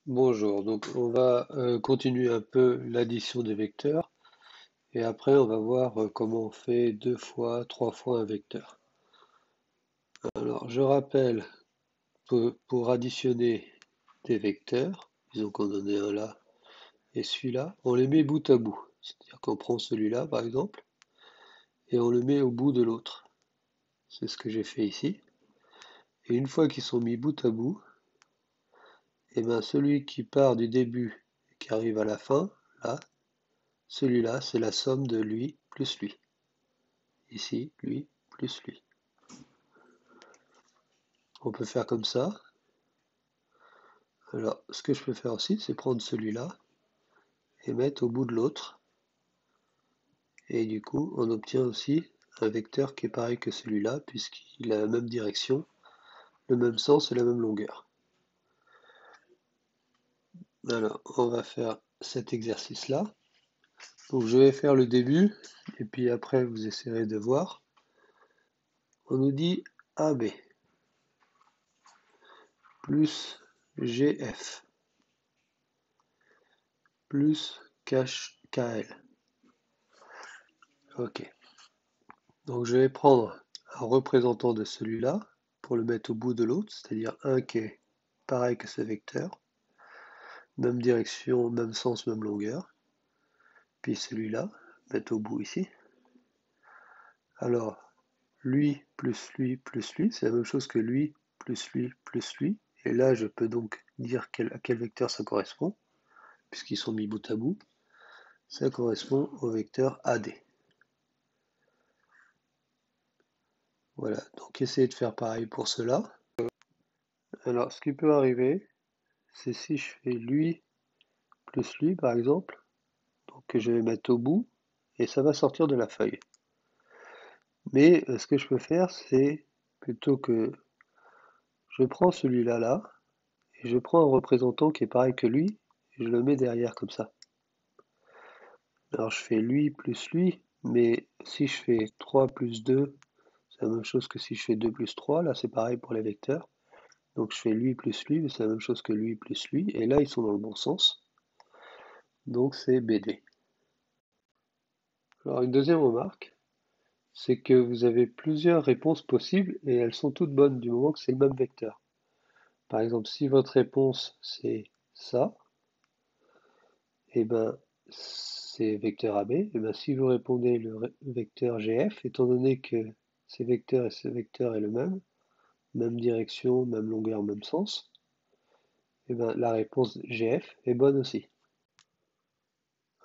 Bonjour, donc on va continuer un peu l'addition des vecteurs et après on va voir comment on fait deux fois, trois fois un vecteur. Alors je rappelle que pour additionner des vecteurs, disons qu'on en ait un là et celui-là, on les met bout à bout. C'est-à-dire qu'on prend celui-là par exemple et on le met au bout de l'autre. C'est ce que j'ai fait ici. Et une fois qu'ils sont mis bout à bout, et bien celui qui part du début et qui arrive à la fin, là, celui-là, c'est la somme de lui plus lui. Ici, lui plus lui. On peut faire comme ça. Alors, ce que je peux faire aussi, c'est prendre celui-là et mettre au bout de l'autre. Et du coup, on obtient aussi un vecteur qui est pareil que celui-là, puisqu'il a la même direction, le même sens et la même longueur. Alors, on va faire cet exercice-là. Donc, je vais faire le début, et puis après, vous essayerez de voir. On nous dit AB plus GF plus KL. Ok. Donc je vais prendre un représentant de celui-là pour le mettre au bout de l'autre, c'est-à-dire un qui est pareil que ce vecteur, même direction, même sens, même longueur, puis celui-là, mettre au bout ici. Alors, lui plus lui plus lui, c'est la même chose que lui plus lui plus lui, et là je peux donc dire à quel vecteur ça correspond, puisqu'ils sont mis bout à bout, ça correspond au vecteur AD. Voilà, donc essayez de faire pareil pour cela. Alors, ce qui peut arriver, c'est si je fais lui plus lui, par exemple, donc que je vais mettre au bout, et ça va sortir de la feuille. Mais ce que je peux faire, c'est plutôt que je prends celui-là là, et je prends un représentant qui est pareil que lui, et je le mets derrière comme ça. Alors je fais lui plus lui, mais si je fais 3 plus 2, c'est la même chose que si je fais 2 plus 3, là c'est pareil pour les vecteurs. Donc je fais lui plus lui, mais c'est la même chose que lui plus lui, et là ils sont dans le bon sens, donc c'est BD. Alors une deuxième remarque, c'est que vous avez plusieurs réponses possibles et elles sont toutes bonnes du moment que c'est le même vecteur. Par exemple, si votre réponse c'est ça, et ben c'est vecteur AB, et ben si vous répondez le vecteur GF, étant donné que ces vecteurs et ce vecteur est le même direction, même longueur, même sens, et ben la réponse GF est bonne aussi.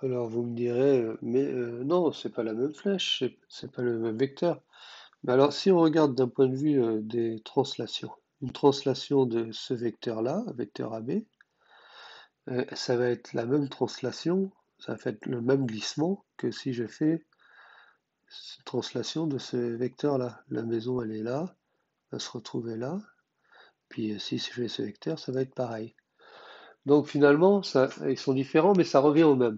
Alors vous me direz, mais non, c'est pas la même flèche, c'est pas le même vecteur. Mais alors, si on regarde d'un point de vue des translations, une translation de ce vecteur-là, vecteur AB, ça va être la même translation, ça va être le même glissement que si je fais cette translation de ce vecteur-là. La maison, elle est là, elle va se retrouver là, puis si je fais ce vecteur, ça va être pareil. Donc finalement, ils sont différents, mais ça revient au même.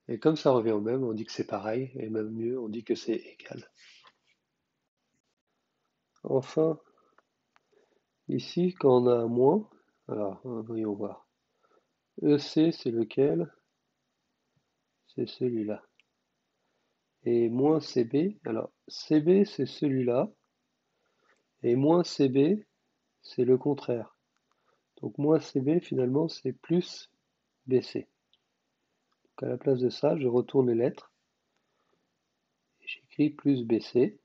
Et comme ça revient au même, on dit que c'est pareil, et même mieux, on dit que c'est égal. Enfin, ici, quand on a un moins, alors voyons voir. EC, c'est lequel? C'est celui-là. Et moins CB, alors CB, c'est celui-là. Et moins CB, c'est le contraire. Donc moins CB, finalement, c'est plus BC. Donc à la place de ça, je retourne les lettres. Et j'écris plus BC. Et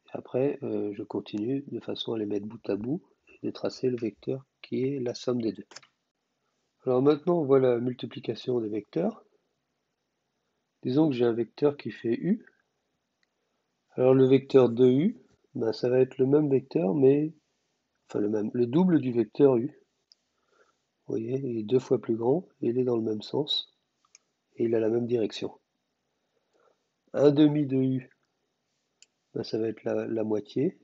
après, je continue de façon à les mettre bout à bout et de tracer le vecteur qui est la somme des deux. Alors maintenant, on voit la multiplication des vecteurs. Disons que j'ai un vecteur qui fait U. Alors le vecteur de U, ben, ça va être le même vecteur, mais enfin le double du vecteur U. Vous voyez, il est deux fois plus grand, et il est dans le même sens, et il a la même direction. Un demi de U, ben, ça va être la moitié,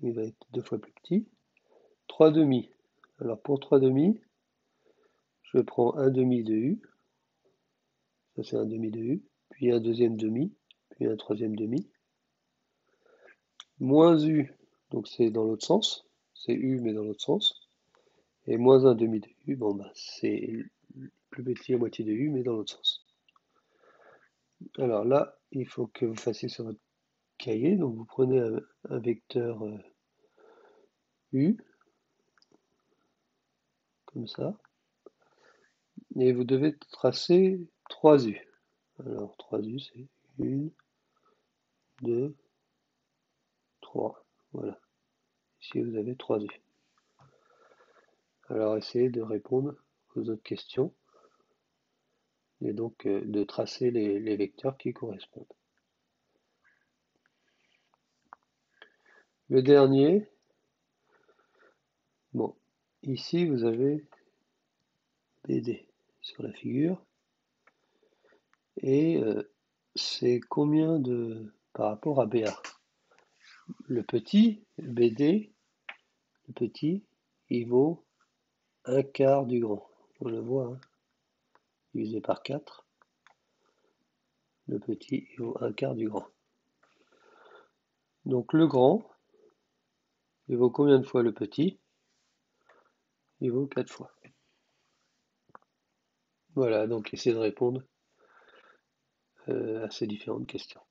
il va être deux fois plus petit. 3 demi, alors pour 3 demi, je prends un demi de U, ça c'est un demi de U, puis un deuxième demi, puis un troisième demi, moins U, donc c'est dans l'autre sens, c'est U mais dans l'autre sens. Et moins un demi de U, bon bah c'est plus petit à moitié de U mais dans l'autre sens. Alors là, il faut que vous fassiez sur votre cahier, donc vous prenez un vecteur U, comme ça, et vous devez tracer 3 U. Alors 3 U c'est 1, 2, 3. Voilà. Ici vous avez 3 U. Alors essayez de répondre aux autres questions et donc de tracer les vecteurs qui correspondent. Le dernier, bon, ici vous avez BD sur la figure et c'est combien de par rapport à BA? Le petit BD, le petit, il vaut un quart du grand. On le voit, hein, divisé par 4. Le petit, il vaut un quart du grand. Donc le grand, il vaut combien de fois le petit? Il vaut 4 fois. Voilà, donc essayez de répondre à ces différentes questions.